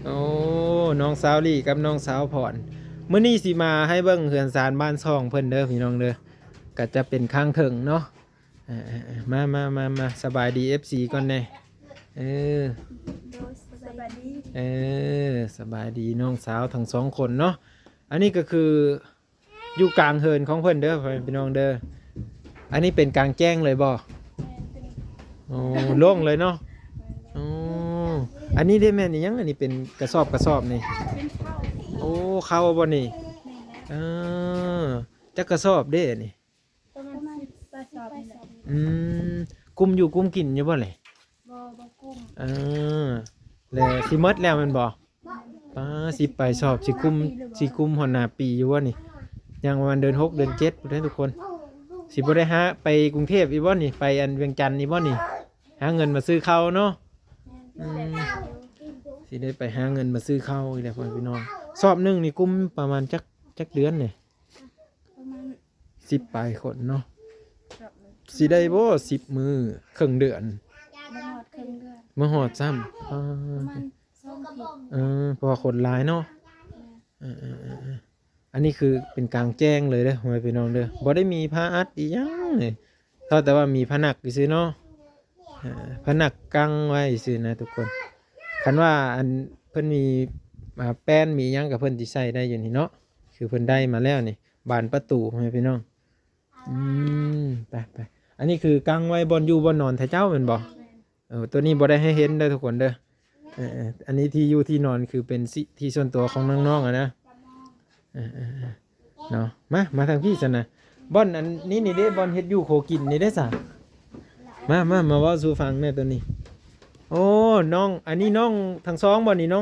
โอ้น้องสาวลี่กับน้องสาวพรมื้อนี้สิมาให้เบิ่งเฮือนศาลบ้านช่องเพิ่นเด้อพี่น้องเด้อก็จะเป็นข้างถึงเนาะมาสบายดี FC ก่อนแน่เออสบายดี เอสบายดีน้องสาวทั้งสองคนเนาะอันนี้ก็คืออยู่กลางเฮือนของเพิ่นเด้อพี่น้องเด้ออันนี้เป็นกลางแจ้งเลยบ่โอ้โล่งเลยเนาะโอ้อันนี้ได้แม่นี่ยังอันนี้เป็นกระสอบนี่ เป็นข้าว โอ้เข้าบ่นี่ แม่แล้ว เออจักกระสอบเด้นี่ ประมาณ10 กระสอบนี่แหละ กุมอยู่กุมกินอยู่บ่เลย บ่กุ้ง เออแล้วสิหมดแล้วแมันบ่ป้าสิไปสอบสิกุมหอนหน้าปีอยู่บ่นี่ยังประมาณเดือน6เดือน7พุ่นเด้อทุกคนสิบ่ได้หาไปกรุงเทพอีกบ่นี่ไปอันเวียงจันทน์อีกบ่นี่หาเงินมาซื้อข้าวเนาะสิได้ไปหาเงินมาซื้อข้าวอีกแล้วพ่อพี่น้องสอบหนึงนี่กุมประมาณจักเดือนนี่ ประมาณ 10ปลายคนเนาะ สอบหนึ่ง สิได้บ่10มื้อครึ่งเดือน บ่ฮอดครึ่งเดือน มาหอดซ้ำประมาณ2 อาทิตย์ เพราะว่าคนร้ายเนาะอันนี้คือเป็นกลางแจ้งเลยเด้อหอยพี่น้องเด้อบ่ได้มีผ้าอัดอีหยังเลยเท่าแต่ว่ามีผนักซื่อเนาะผนักกังไว้ซื่อนะทุกคนคันว่าอันเพิ่นมีแป้นมีหยังกับเพิ่นสิใช้ได้อยู่นี่เนาะคือเพิ่นได้มาแล้วนี่บานประตูหอยพี่น้องไปอันนี้คือกังไว้บอนอยู่บอนนอนแท้เจ้าแม่นบ่ตัวนี้บ่ได้ให้เห็นเด้อทุกคนเด้ออันนี้ที่อยู่ที่นอนคือเป็นที่ส่วนตัวของน้องๆนะเนาะมาทางพี่ซะนะบอนอันนี้นี่เด้บอนเฮ็ดอยู่โคกินนี่ได้ซะมาเว้าสู่ฟังแม่ตัวนี้โอ้น้องอันนี้น้องทั้งสองบ่นี่น้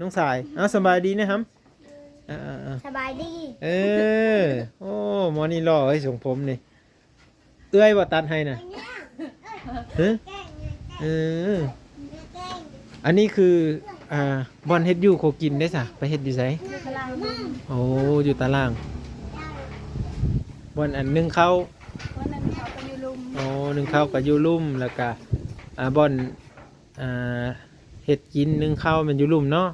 องสายสบายดีนะครับสบายดี โอ้หมอนี่หล่อเอ้ยทรงผมนี่เอื้อยบ่ตัดให้น่ะฮะอันนี้คือบอนเฮ็ดอยู่โคกินได้ซะไปเฮ็ดอยู่ไส อยู่ตารางนึง โอ้อยู่ตารางบอนอันนึงเข้า วันนั้นเขาไปอยู่ลุม โอ้นึงเข้ากับอยู่ลุ่มแล้วก็บอนเฮ็ดกินนึ่งข้าวมันอยู่ลุ่มเนาะ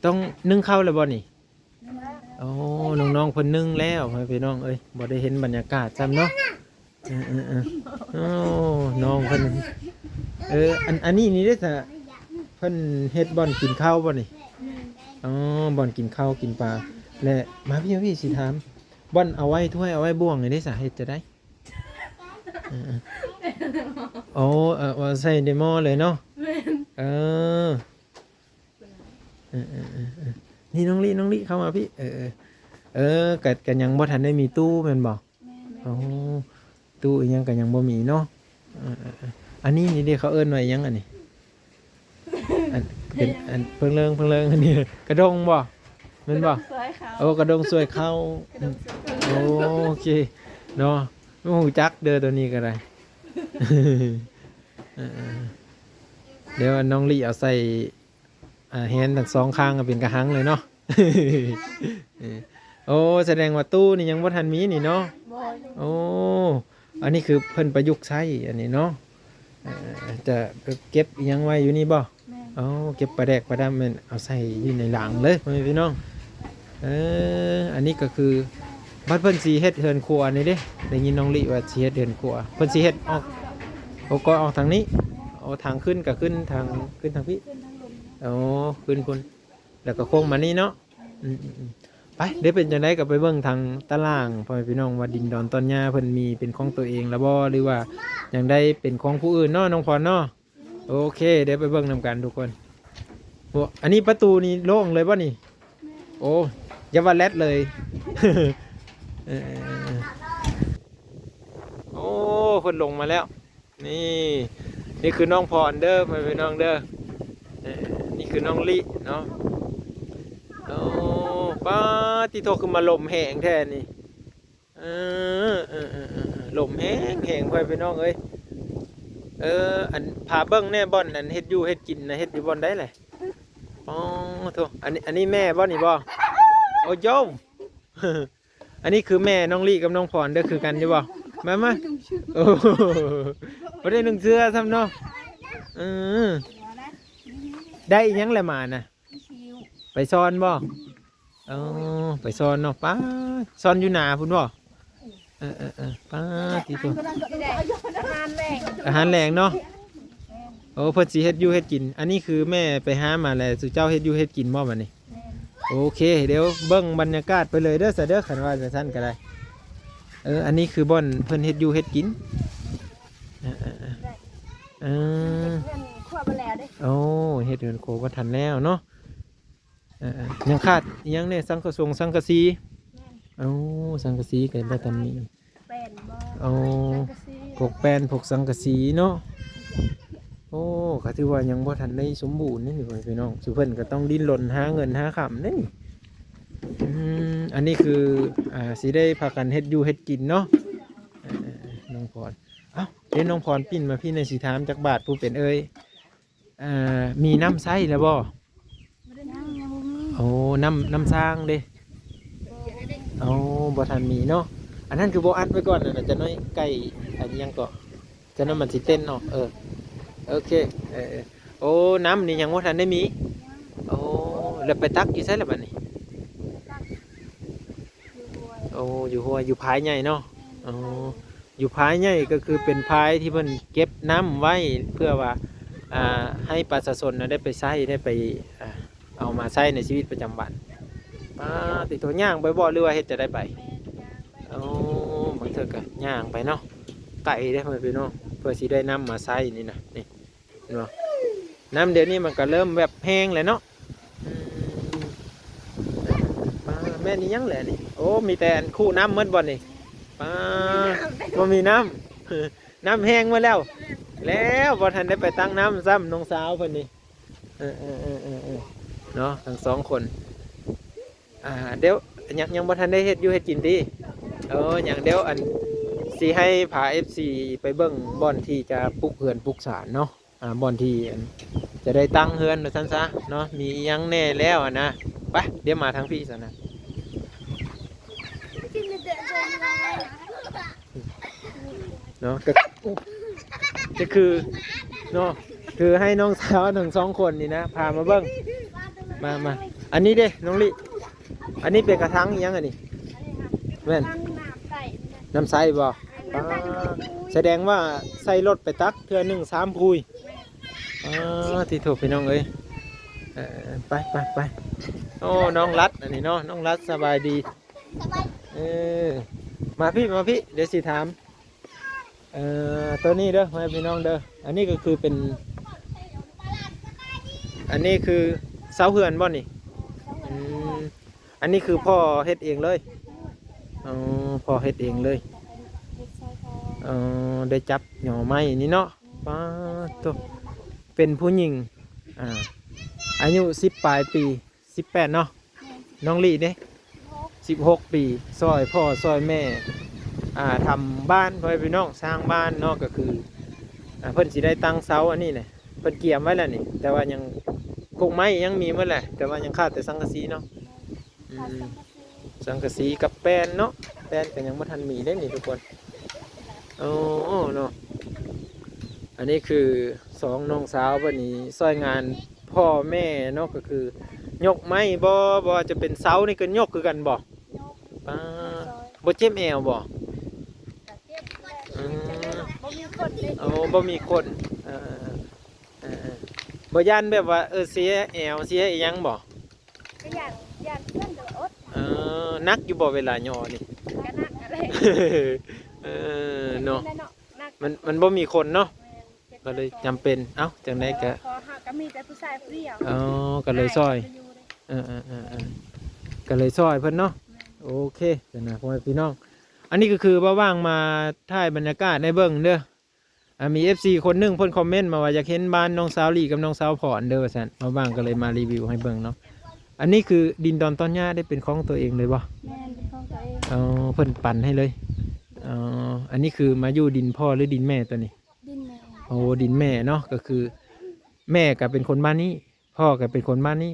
ต้องนึ่งข้าวแล้วบ่นี่โอ้น้องๆเพิ่นนึ่งแล้วพี่น้องเอ้ยบ่ได้เห็นบรรยากาศซ้ำเนาะโอ้น้องเพิ่นอันนี้นี่ได้ซะเพิ่นเฮ็ดบ่อนกินข้าวบ่นี่อ๋อบ่อนกินข้าวกินปลาและมาพี่สิถามบ่อนเอาไว้ถ้วยเอาไว้บ่วงนี่ได้ซะเฮ็ดจะได้โอ้ว่าใส่ในหม้อเลยเนาะเออนี่น้องลี่เข้ามาพี่กันยังบ่ทันได้มีตู้แม่นบ่โอ้ตู้อีหยังกันยังบ่มีเนาะอันนี้นี่เด้เขาเอิ้นว่าอีหยังอันนี้อันเป็นอันเพิ่งเลิงอันนี้กระดงบ่แม่นบ่ สวยขาว โอ้กระดงสวยเข้าโอเคเนาะบ่ฮู้จักเด้อตัวนี้ก็ได้ เดี๋ยวน้องลี่เอาใส่แฮนด์ทั้งสองข้างเป็นกระหังเลยเนาะ โอ้แสดงว่าตู้นี่ยังบ่ทันมีนี่เนาะ บ่ โอ้อันนี้คือเพิ่นประยุกต์ใช้อันนี้เนาะจะเก็บอิหยังไว้อยู่นี่บ่ แม่ อ๋อเก็บปลาแดกปลาดำมันเอาใส่อยู่ในหลังเลยพี่น้องอันนี้ก็คือบัดเพิ่นสิเฮ็ดเฮือนครัวนี่เด้ได้ยินน้องลี่ว่าสิเฮ็ดเฮือนครัวเพิ่นสิเฮ็ดออกก็ออกทางนี้ทางขึ้นก็ขึ้นทางพี่ ขึ้นทางลุม ขึ้นคุณแล้วก็โค้งมานี่เนาะไปเดี๋ยวเป็นจังได๋ก็ไปเบิ่งทางตารางพ่อแม่พี่น้องว่าดินดอนตอนหญ้าเพิ่นมีเป็นของตัวเองแล้วบ่หรือว่ายังได้เป็นของผู้อื่นเนาะน้องพรเนาะโอเคเดี๋ยวไปเบิ่งนํกันทุกคนโอ้อันนี้ประตูนี่โล่งเลยบ่นี่โอ้อย่าว่าแลดเลย โอ้เพิ่นลงมาแล้วนี่คือน้องพรเด้อพ่อแม่พี่น้องเด้อนี่คือน้องลิเนาะโอ้ป้าที่โทรคือมาลมแห้งแท้นี่ลมแห้งไปพี่น้องเอ้ยอันพาเบิ้งแน่บ่อนอันเฮ็ดอยู่เฮ็ดกินนะเฮ็ดอยู่บ่อนได้แหละอ๋อโธ่อันนี้แม่บ่นี่บ่โอ้โยม อันนี้คือแม่น้องลี่กับน้องพรเด้อคือกันอยู่บ่มาโอ้บ่ได้นึ่งเสื้อซ้ำเนาะ ได้อีหยังแหละมาน่ะ ชิว ไปซ่อนบ่ไปซ่อนเนาะป้าซ่อนอยู่หนาพุ่นบ่ป้าที่ตัว อาหารแรงเนาะโอ้เพิ่นสิเฮ็ดอยู่เฮ็ดกิน อันนี้คือแม่ไปหามาแล้วสุเจ้าเฮ็ดอยู่เฮ็ดกินบ่บัดนี้โอเคเดี๋ยวเบิ่งบรรยากาศไปเลยเด้อซะเด้อคันว่าจังซั่นก็ได้อันนี้คือบ่อนเพิ่นเฮ็ดอยู่เฮ็ดกินขั้วไปแล้วเด้ โอ้เฮ็ดเฮือนโคบ่ทันแล้วเนาะยังขาดอีหยังเนี่ยสังกะสีโอ้สังกะสีก็บ่ทันมี แป้นบ่ โอ้พวกแป้นพวกสังกะสีเนาะโอ้ก็ถือว่ายังบ่ทันได้สมบูรณ์นี่พี่น้องสุเพิ่นก็ต้องดิ้นรนหาเงินหาค่ำนี่อันนี้คือสิได้พากันเฮ็ดอยู่เฮ็ดกินเนาะน้องพรเอ้าเดี๋ยวน้องพรปิ้นมาพี่ในสิถามจักบาทผู้เป็นมีน้ำใช้แล้วบ่ บ่ได้นั่งยังบ่มี โอ้น้ำสร้างเด้โอ้บ่ทันมีเนาะอันนั้นคือบ่อัดไว้ก่อนน่ะจะน้อยไก่อันยังก็จะน้ำมันสิเต้นเนาะโอเคโอ้น้ำนี่ยังบ่ทันได้มีโอ้แล้วไปตักอยู่ไสล่ะบัดนี้โอ้อยู่ห้วยอยู่พายใหญ่เนาะโอ้อยู่พายใหญ่ก็คือเป็นพายที่เพิ่นเก็บน้ำไว้เพื่อว่าให้ประชาชนได้ไปใช้ได้ไปเอามาใช้ในชีวิตประจำวันติดตัวย่างไปบ่หรือว่าเฮ็ดจะได้ไปโอ้บางเทื่อก็ย่างไปเนาะไก่ได้ไหมพี่น้องเพื่อสิได้น้ำมาใช้นี่นะนี่เนาะน้ำเดี๋ยวนี้มันก็เริ่มแบบแห้งเลยเนาะแม่นี่ยังแหละนี่โอ้มีแต่คู่น้ำมืดบ่นี่บ่มีน้ำน้ำแห้งมาแล้วบ่ทันได้ไปตั้งน้ำซ้ำน้องสาวเพิ่นนี่เนาะทั้งสองคนเดี๋ยวยังบ่ทันได้เฮ็ดอยู่เฮ็ดกินดีอย่างเดี๋ยวอันสิให้พา FC ไปเบิ่งบ่อนที่จะปลูกเฮือนปลูกศาลเนาะบ่อนที่จะได้ตั้งเฮือนว่าซั่นซะเนาะมียังแน่แล้วนะไปเดี๋ยวมาทางพี่ซะนะเนาะก็คือเนาะคือให้น้องสาวทั้งสองคนนี่นะพามาเบิ่งมาอันนี้เด้น้องลิอันนี้เป็นกระถางอีหยังอันนี้แม่นน้ำใสบ่แสดงว่าใส่รถไปตักเทื่อนึง3พุยที่ถูกพี่น้องเอ้ยไปโอ้น้องรัดอันนี้เนาะน้องรัดสบายดีมาพี่เดี๋ยวสิถามตัวนี้เด้อมาพี่น้องเด้ออันนี้ก็คือเป็นอันนี้คือเสาเฮือนบ่นี่อันนี้คือพ่อเฮ็ดเองเลยพ่อเฮ็ดเองเลยได้จับหน่อไม้นี่เนาะป้าตัวเป็นผู้หญิงอายุ10 ปลายปี18เนาะน้องลี่เนี่ย16 ปีซอยพ่อซอยแม่ทำบ้านพ่อพี่น้องสร้างบ้านเนาะก็คือเพิ่นสิได้ตั้งเสาอันนี้เนี่ยเพิ่นเกี่ยมไว้แล้วนี่แต่ว่ายังกงไม้ยังมีเมื่อแหละแต่ว่ายังขาดแต่สังกะสีเนาะสังกะสีกับแป้นเนาะแป้นก็ยังไม่ทันมีได้นี่ทุกคนโอ้เนาะอันนี้คือ2น้องสาววันนี้ซอยงานพ่อแม่เนาะก็คือยกไม้บ่จะเป็นเสานี่ก็ยกคือกันบ่บ่เจ็บแอวบ่บ่มีคนบ่ย่านแบบว่าเสียแอวเสียอีหยังบ่ก็อยากเพื่อนเด้ออดนักอยู่บ่เวลาย่อนี่ก็นักอะไรเนาะมันบ่มีคนเนาะก็เลยจำเป็นเอ้าจังได๋ก็ก็มีแต่ผู้ชายผู้เดียวก็เลยซอยก็เลยซอยเพิ่นเนาะโอเคเดี๋ยวนะพ่อพี่น้องอันนี้ก็คือว่างมาถ่ายบรรยากาศในเบิ่งเด้อมี FC คนหนึงเพิ่นคอมเมนต์มาว่าอยากเห็นบ้านน้องสาวลี่กับน้องสาวพรเด้อว่าซั่นว่างก็เลยมารีวิวให้เบิ่งเนาะอันนี้คือดินดอนต้นหญ้าได้เป็นของตัวเองเลยบ่แม่นเป็นของตัวเองเพิ่นปั่นให้เลยอันนี้คือมาอยู่ดินพ่อหรือดินแม่ตัวนี้ดินแม่โอ้ดินแม่เนาะก็คือแม่ก็เป็นคนบ้านนี้พ่อก็เป็นคนบ้านนี้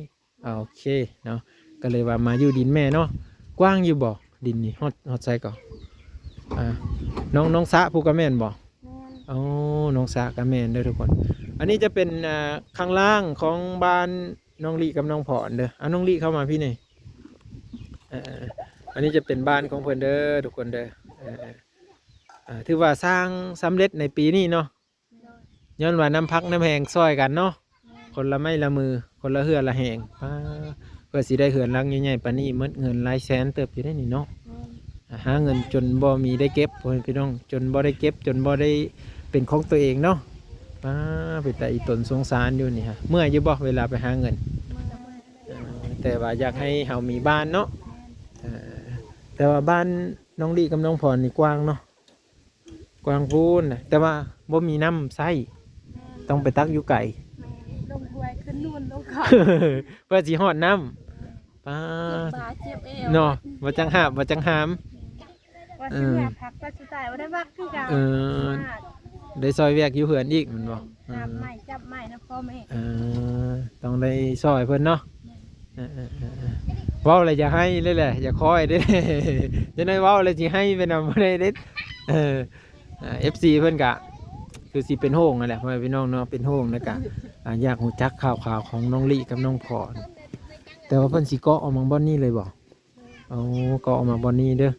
โอเคเนาะก็เลยว่ามาอยู่ดินแม่เนาะกว้างอยู่บ่ดินนี่ฮอดไซก่อนน้องสะผู้กะแม่นบ่น้องสะกะแม่นเด้อทุกคน อันนี้จะเป็นข้างล่างของบ้านน้องลีกับน้องผอนเด้อเอาน้องลีเข้ามาพี่หน่อยเอ่ออันนี้จะเป็นบ้านของเพิ่นเด้อทุกคนเด้อถือว่าสร้างสำเร็จในปีนี้เนาะย้อนว่าน้ำพักน้ำแหงซอยกันเนาะคนละไม้ละมือคนละเหือละแหงเพื่อสิได้เหือนหลังใหญ่ๆปานนี้หมดเงินหลายแสนเติบอยู่ได้นี่เนาะหาเงินจนบ่มีได้เก็บพ่อแม่พี่น้องจนบ่ได้เก็บจนบ่ได้เป็นของตัวเองเนาะเป็นแต่อีตนสงสารอยู่นี่ฮะเมื่ออยู่บ่เวลาไปหาเงินแต่ว่าอยากให้เฮามีบ้านเนาะแต่ว่าบ้านน้องลีกับน้องพรนี่กว้างเนาะกว้างพูนนะแต่ว่าบ่มีน้ำใช้ต้องไปตักอยู่ไก่ ลงหวยขึ้นนู่นลงเขา เพื่อสิฮอดน้ำป้า บาเจ็บเอว เนาะบ่จังหาบบ่จังหาม ว่าสิอยากพักว่าสิตายว่าได้บักคือกัน ได้ซอยแวกอยู่เหือนอีกแมันบ่ จับใหม่จับใหม่นะพ่อแม่ ต้องได้ซอยเพิ่นเนาะเว้าอะไรจะให้เลยแหละอย่าคอยเด้ จะได้เว้าอะไรสิให้เป็นเอาบ่ได้เด้FC เพิ่นก็คือสิเป็นโฮงนั่นแหละพ่อแม่พี่น้องเนาะเป็นโฮงแล้วก็อยากรู้จักข่าวของน้องลิกับน้องพรแต่ว่าเพิ่นสิเกาะออกมาบ่อนนี้เลยบ่เอาเกาะออกมาบ่อนนี้เด้อ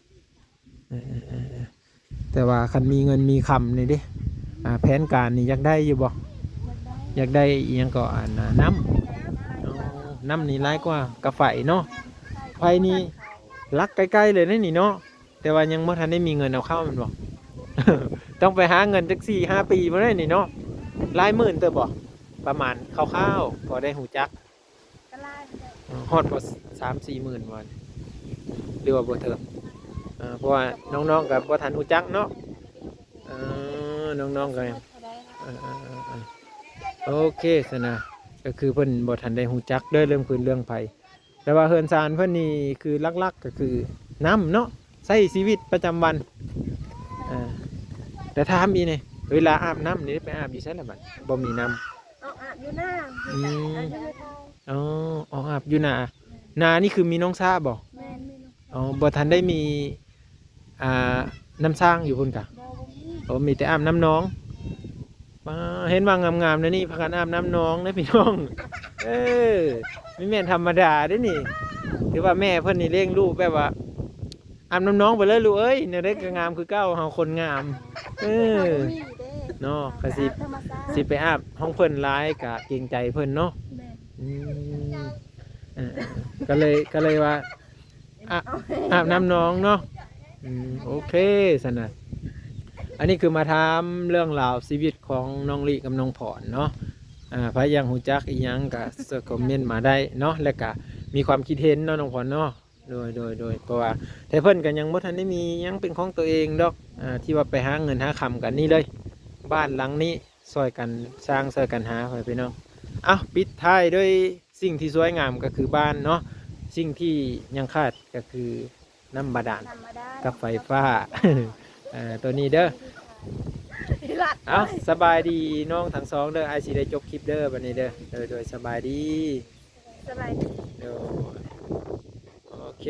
แต่ว่าคันมีเงินมีคำนี่เด้แผนการนี่อยากได้อยู่บ่อยากได้อีหยังก็น้ำน้ำนี่หลายกว่ากาไฟเนาะไฟนี่ลักใกล้ๆเลยนี่เนาะแต่ว่ายังบ่ทันได้มีเงินเอาเข้ามันบ่ ต้องไปหาเงินจัก4-5 ปีมาได้นี่เนาะหลายหมื่นเติบบ่ประมาณคร่าวๆพอได้หูจัก ก็ไล่ ฮอดบ่3-4 หมื่นวันหรือว่าบ่เทิงเพราะว่าน้องๆกับบ่ทันหูจักเนาะน้องๆก็โอเคซะนะก็คือเพิ่นบ่ทันได้หูจักเด้อเรื่องพื้นเรื่องไผแต่ว่าเฮือนซานเพิ่นนี่คือหลักๆก็คือน้ำเนาะใช้ชีวิตประจำวันแต่ถามอีนี่เวลาอาบน้ำนี่ไปอาบอยู่ไสล่ะบัดบ่มีน้ำ เอาอาบอยู่หน้าอาบอยู่ในท้อง อ๋ออาบอยู่นานี่คือมีน้องซาบ่ แม่นมีน้อง อ๋อบ่ทันได้มีน้ำสร้างอยู่พุ่นกะ บ่มี มีแต่อาบน้ำน้องเห็นว่างามๆนะนี่พากันอาบน้ำน้องนะพี่น้องไม่แม่นธรรมดาเด้นี่ถือว่าแม่เพิ่นนี่เลี้ยงลูกแบบว่าอาบน้ำน้องไปเลยลูกเอ้ยเนี่ยได้ก็งามคือเก้าเฮาคนงามมีเด้ เนาะก็สิ ธรรมชาติ สิไปอาบห้องเพิ่นร้ายกะเกรงใจเพิ่นเนาะ แม่น ก็เลยว่าอาบน้ำน้องเนาะโอเคสนะอันนี้คือมาถามเรื่องราวชีวิตของน้องลิกับน้องผอนเนาะพายังหูจักอีหยังก็คอมเมนต์มาได้เนาะแล้วก็มีความคิดเห็นเนาะน้องผอนเนาะโดยเพราะว่าแต่เพิ่นกันยังบ่ทันได้มียังเป็นของตัวเองดอกที่ว่าไปหาเงินหาคำกันนี่เลยบ้านหลังนี้ซอยกันสร้างซอยกันหาไปพี่น้องปิดท้ายด้วยสิ่งที่สวยงามก็คือบ้านเนาะสิ่งที่ยังขาดก็คือน้ำบาดาล ธรรมดา กับไฟฟ้า ตัวนี้เด้อ เอาสบายดีน้องทั้งสองเด้อไอซีได้จบคลิปเด้อบันนี้เด้อโดยสบายดี สบายดี โดยโอเค